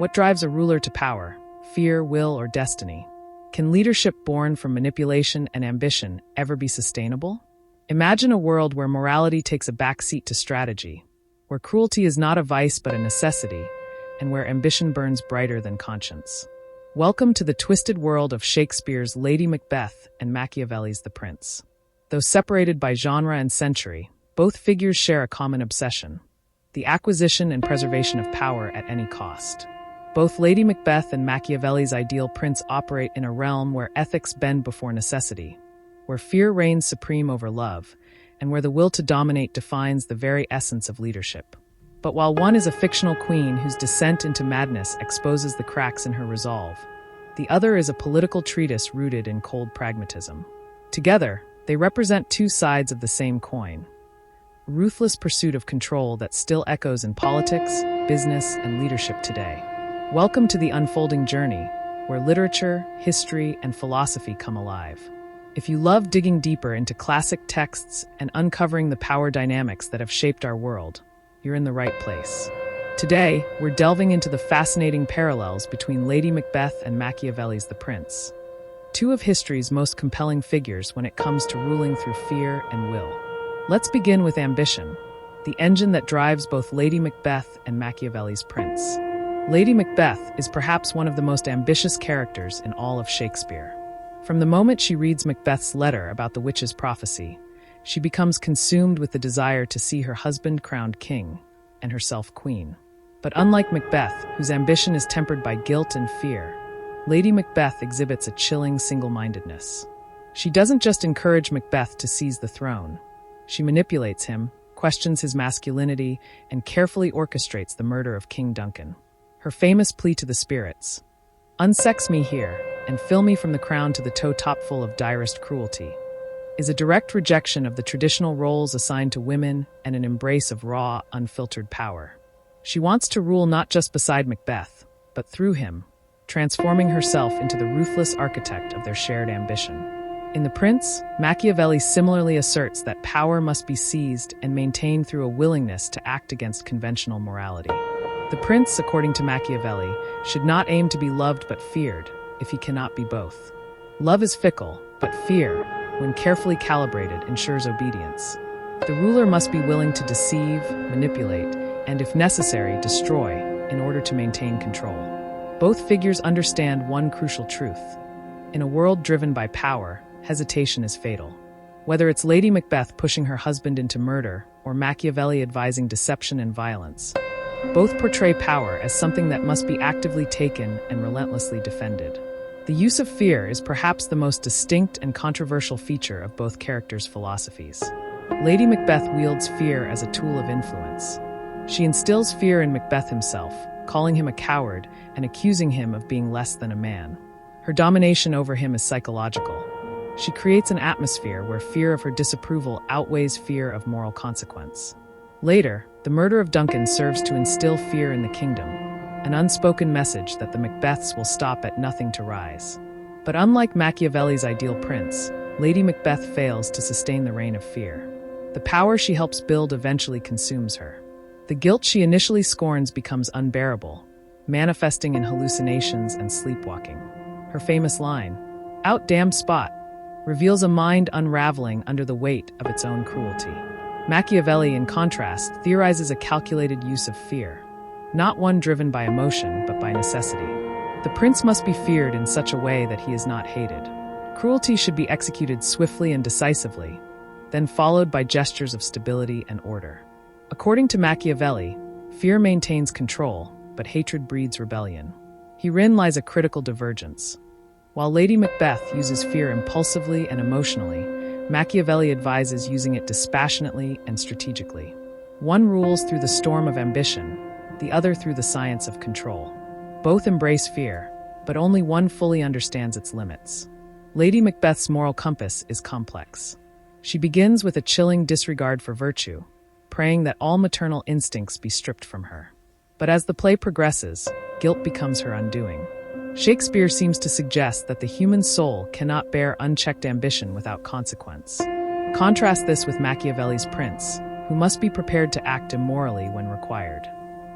What drives a ruler to power? Fear, will, or destiny? Can leadership born from manipulation and ambition ever be sustainable? Imagine a world where morality takes a backseat to strategy, where cruelty is not a vice but a necessity, and where ambition burns brighter than conscience. Welcome to the twisted world of Shakespeare's Lady Macbeth and Machiavelli's The Prince. Though separated by genre and century, both figures share a common obsession: the acquisition and preservation of power at any cost. Both Lady Macbeth and Machiavelli's ideal prince operate in a realm where ethics bend before necessity, where fear reigns supreme over love, and where the will to dominate defines the very essence of leadership. But while one is a fictional queen whose descent into madness exposes the cracks in her resolve, the other is a political treatise rooted in cold pragmatism. Together, they represent two sides of the same coin: a ruthless pursuit of control that still echoes in politics, business, and leadership today. Welcome to the unfolding journey, where literature, history, and philosophy come alive. If you love digging deeper into classic texts and uncovering the power dynamics that have shaped our world, you're in the right place. Today, we're delving into the fascinating parallels between Lady Macbeth and Machiavelli's The Prince, two of history's most compelling figures when it comes to ruling through fear and will. Let's begin with ambition, the engine that drives both Lady Macbeth and Machiavelli's Prince. Lady Macbeth is perhaps one of the most ambitious characters in all of Shakespeare. From the moment she reads Macbeth's letter about the witch's prophecy, she becomes consumed with the desire to see her husband crowned king and herself queen. But unlike Macbeth, whose ambition is tempered by guilt and fear, Lady Macbeth exhibits a chilling single-mindedness. She doesn't just encourage Macbeth to seize the throne. She manipulates him, questions his masculinity, and carefully orchestrates the murder of King Duncan. Her famous plea to the spirits, "Unsex me here, and fill me from the crown to the toe top full of direst cruelty," is a direct rejection of the traditional roles assigned to women and an embrace of raw, unfiltered power. She wants to rule not just beside Macbeth, but through him, transforming herself into the ruthless architect of their shared ambition. In The Prince, Machiavelli similarly asserts that power must be seized and maintained through a willingness to act against conventional morality. The prince, according to Machiavelli, should not aim to be loved but feared, if he cannot be both. Love is fickle, but fear, when carefully calibrated, ensures obedience. The ruler must be willing to deceive, manipulate, and if necessary, destroy, in order to maintain control. Both figures understand one crucial truth: in a world driven by power, hesitation is fatal. Whether it's Lady Macbeth pushing her husband into murder or Machiavelli advising deception and violence, both portray power as something that must be actively taken and relentlessly defended. The use of fear is perhaps the most distinct and controversial feature of both characters' philosophies. Lady Macbeth wields fear as a tool of influence. She instills fear in Macbeth himself, calling him a coward and accusing him of being less than a man. Her domination over him is psychological. She creates an atmosphere where fear of her disapproval outweighs fear of moral consequence. Later, the murder of Duncan serves to instill fear in the kingdom, an unspoken message that the Macbeths will stop at nothing to rise. But unlike Machiavelli's ideal prince, Lady Macbeth fails to sustain the reign of fear. The power she helps build eventually consumes her. The guilt she initially scorns becomes unbearable, manifesting in hallucinations and sleepwalking. Her famous line, "Out damned spot," reveals a mind unraveling under the weight of its own cruelty. Machiavelli, in contrast, theorizes a calculated use of fear, not one driven by emotion but by necessity. The prince must be feared in such a way that he is not hated. Cruelty should be executed swiftly and decisively, then followed by gestures of stability and order. According to Machiavelli, fear maintains control, but hatred breeds rebellion. Herein lies a critical divergence. While Lady Macbeth uses fear impulsively and emotionally, Machiavelli advises using it dispassionately and strategically. One rules through the storm of ambition, the other through the science of control. Both embrace fear, but only one fully understands its limits. Lady Macbeth's moral compass is complex. She begins with a chilling disregard for virtue, praying that all maternal instincts be stripped from her. But as the play progresses, guilt becomes her undoing. Shakespeare seems to suggest that the human soul cannot bear unchecked ambition without consequence. Contrast this with Machiavelli's prince, who must be prepared to act immorally when required.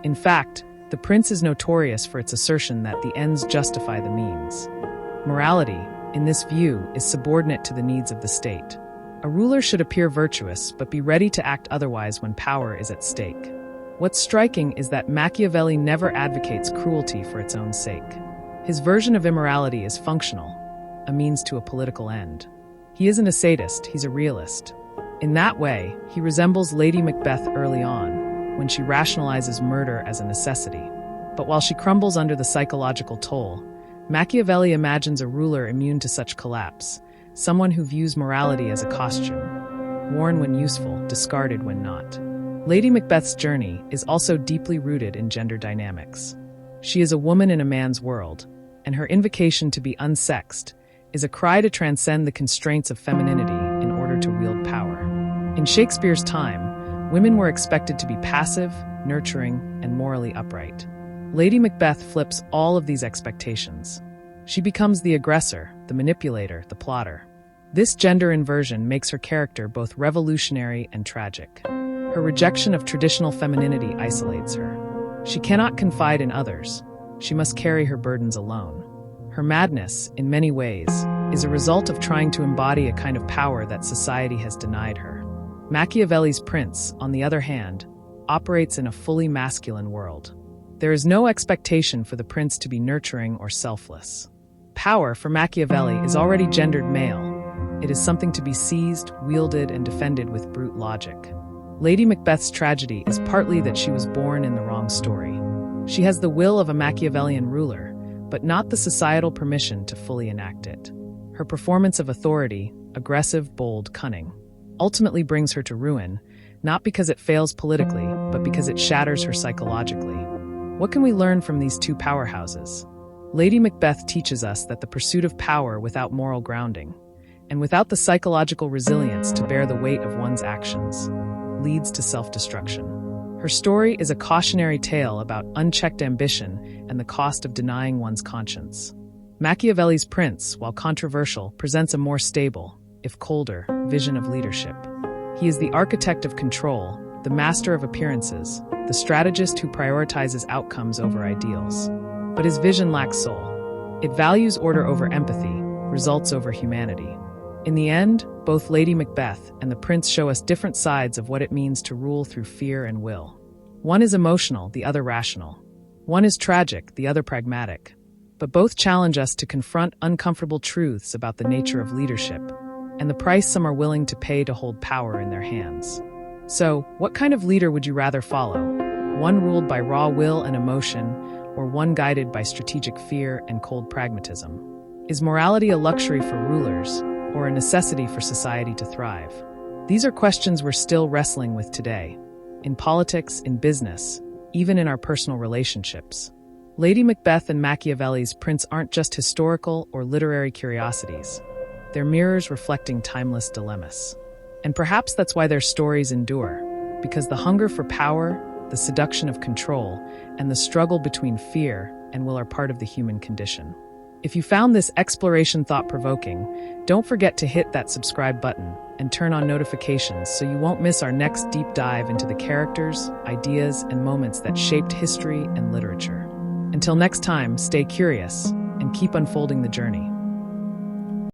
In fact, The prince is notorious for its assertion that the ends justify the means. Morality, in this view, is subordinate to the needs of the state. A ruler should appear virtuous, but be ready to act otherwise when power is at stake. What's striking is that Machiavelli never advocates cruelty for its own sake. His version of immorality is functional, a means to a political end. He isn't a sadist, he's a realist. In that way, he resembles Lady Macbeth early on, when she rationalizes murder as a necessity. But while she crumbles under the psychological toll, Machiavelli imagines a ruler immune to such collapse, someone who views morality as a costume, worn when useful, discarded when not. Lady Macbeth's journey is also deeply rooted in gender dynamics. She is a woman in a man's world, and her invocation to be unsexed is a cry to transcend the constraints of femininity in order to wield power. In Shakespeare's time, women were expected to be passive, nurturing, and morally upright. Lady Macbeth flips all of these expectations. She becomes the aggressor, the manipulator, the plotter. This gender inversion makes her character both revolutionary and tragic. Her rejection of traditional femininity isolates her. She cannot confide in others. She must carry her burdens alone. Her madness, in many ways, is a result of trying to embody a kind of power that society has denied her. Machiavelli's prince, on the other hand, operates in a fully masculine world. There is no expectation for the prince to be nurturing or selfless. Power, for Machiavelli, is already gendered male. It is something to be seized, wielded, and defended with brute logic. Lady Macbeth's tragedy is partly that she was born in the wrong story. She has the will of a Machiavellian ruler, but not the societal permission to fully enact it. Her performance of authority, aggressive, bold, cunning, ultimately brings her to ruin, not because it fails politically, but because it shatters her psychologically. What can we learn from these two powerhouses? Lady Macbeth teaches us that the pursuit of power without moral grounding, and without the psychological resilience to bear the weight of one's actions, leads to self-destruction. Her story is a cautionary tale about unchecked ambition and the cost of denying one's conscience. Machiavelli's prince, while controversial, presents a more stable, if colder, vision of leadership. He is the architect of control, the master of appearances, the strategist who prioritizes outcomes over ideals. But his vision lacks soul. It values order over empathy, results over humanity. In the end, both Lady Macbeth and the prince show us different sides of what it means to rule through fear and will. One is emotional, the other rational. One is tragic, the other pragmatic. But both challenge us to confront uncomfortable truths about the nature of leadership and the price some are willing to pay to hold power in their hands. So, what kind of leader would you rather follow? One ruled by raw will and emotion, or one guided by strategic fear and cold pragmatism? Is morality a luxury for rulers, or a necessity for society to thrive? These are questions we're still wrestling with today, in politics, in business, even in our personal relationships. Lady Macbeth and Machiavelli's prince aren't just historical or literary curiosities. They're mirrors reflecting timeless dilemmas. And perhaps that's why their stories endure, because the hunger for power, the seduction of control, and the struggle between fear and will are part of the human condition. If you found this exploration thought-provoking, don't forget to hit that subscribe button and turn on notifications so you won't miss our next deep dive into the characters, ideas, and moments that shaped history and literature. Until next time, stay curious and keep unfolding the journey.